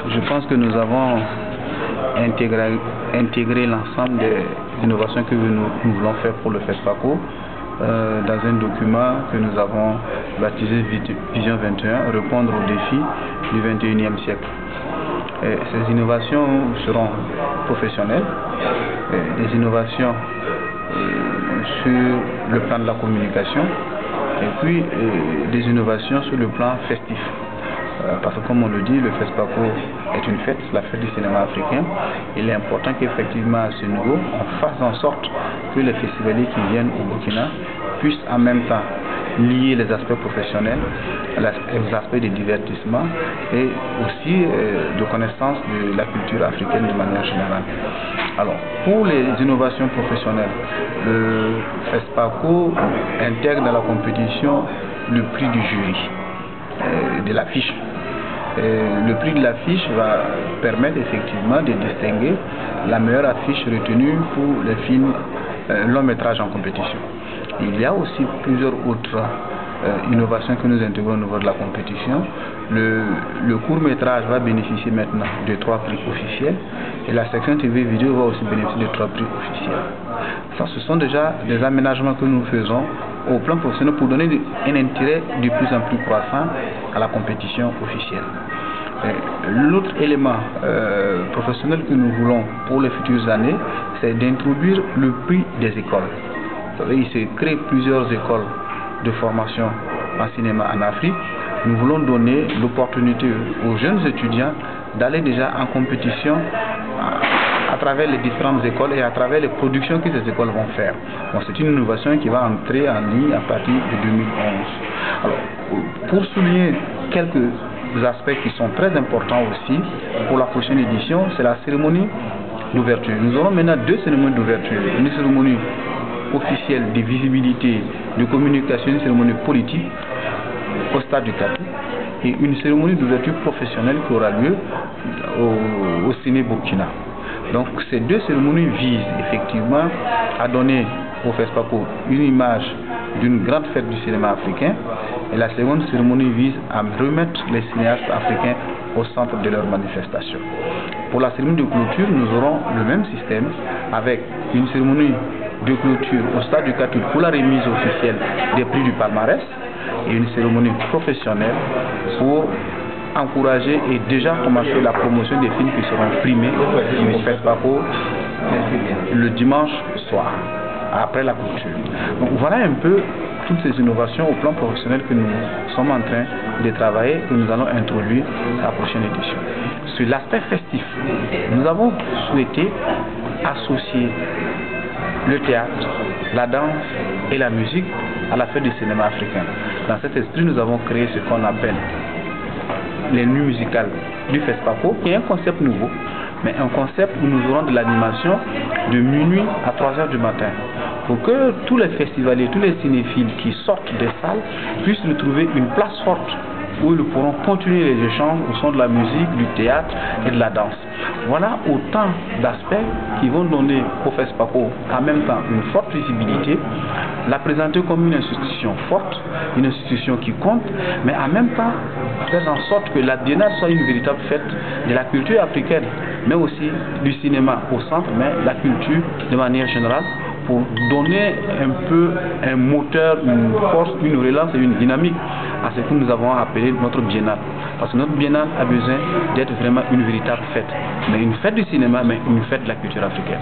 Je pense que nous avons intégré l'ensemble des innovations que nous voulons faire pour le FESPACO dans un document que nous avons baptisé Vision 21, répondre aux défis du 21e siècle. Et ces innovations seront professionnelles, des innovations sur le plan de la communication et puis des innovations sur le plan festif. Parce que comme on le dit, le FESPACO est une fête, la fête du cinéma africain. Il est important qu'effectivement à ce niveau, on fasse en sorte que les festivaliers qui viennent au Burkina puissent en même temps lier les aspects professionnels aux aspects de divertissement et aussi de connaissance de la culture africaine de manière générale. Alors, pour les innovations professionnelles, le FESPACO intègre dans la compétition le prix du jury, de l'affiche. Le prix de l'affiche va permettre effectivement de distinguer la meilleure affiche retenue pour les films long métrage en compétition. Il y a aussi plusieurs autres innovations que nous intégrons au niveau de la compétition. Le court métrage va bénéficier maintenant de 3 prix officiels et la section TV vidéo va aussi bénéficier de 3 prix officiels. Ça, ce sont déjà des aménagements que nous faisons au plan professionnel pour donner un intérêt de plus en plus croissant à la compétition officielle. L'autre élément professionnel que nous voulons pour les futures années, c'est d'introduire le prix des écoles. Vous savez, il se crée plusieurs écoles de formation en cinéma en Afrique. Nous voulons donner l'opportunité aux jeunes étudiants d'aller déjà en compétition à travers les différentes écoles et à travers les productions que ces écoles vont faire. Bon, c'est une innovation qui va entrer en ligne à partir de 2011. Alors, pour souligner quelques aspects qui sont très importants aussi pour la prochaine édition, c'est la cérémonie d'ouverture. Nous aurons maintenant 2 cérémonies d'ouverture. Une cérémonie officielle de visibilité, de communication, une cérémonie politique au stade du Catou et une cérémonie d'ouverture professionnelle qui aura lieu au Ciné Burkina. Donc ces 2 cérémonies visent effectivement à donner au FESPACO une image d'une grande fête du cinéma africain et la seconde cérémonie vise à remettre les cinéastes africains au centre de leur manifestation. Pour la cérémonie de clôture, nous aurons le même système avec une cérémonie de clôture au stade du Catou pour la remise officielle des prix du palmarès et une cérémonie professionnelle pour encourager et déjà commencer la promotion des films qui seront primés au FESPACO le dimanche soir, après la clôture. Donc voilà un peu toutes ces innovations au plan professionnel que nous sommes en train de travailler et que nous allons introduire à la prochaine édition. Sur l'aspect festif, nous avons souhaité associer le théâtre, la danse et la musique à la fête du cinéma africain. Dans cet esprit, nous avons créé ce qu'on appelle les nuits musicales du FESPACO, qui est un concept nouveau, mais un concept où nous aurons de l'animation de minuit à 3h du matin, pour que tous les festivaliers, tous les cinéphiles qui sortent des salles puissent retrouver une place forte où ils pourront continuer les échanges au son de la musique, du théâtre et de la danse. Voilà autant d'aspects qui vont donner au FESPACO en même temps une forte visibilité, la présenter comme une institution forte, une institution qui compte, mais en même temps faire en sorte que la Biennale soit une véritable fête de la culture africaine, mais aussi du cinéma au centre, mais la culture de manière générale, pour donner un peu un moteur, une force, une relance et une dynamique à ce que nous avons appelé notre biennale. Parce que notre biennale a besoin d'être vraiment une véritable fête. Mais une fête du cinéma, mais une fête de la culture africaine.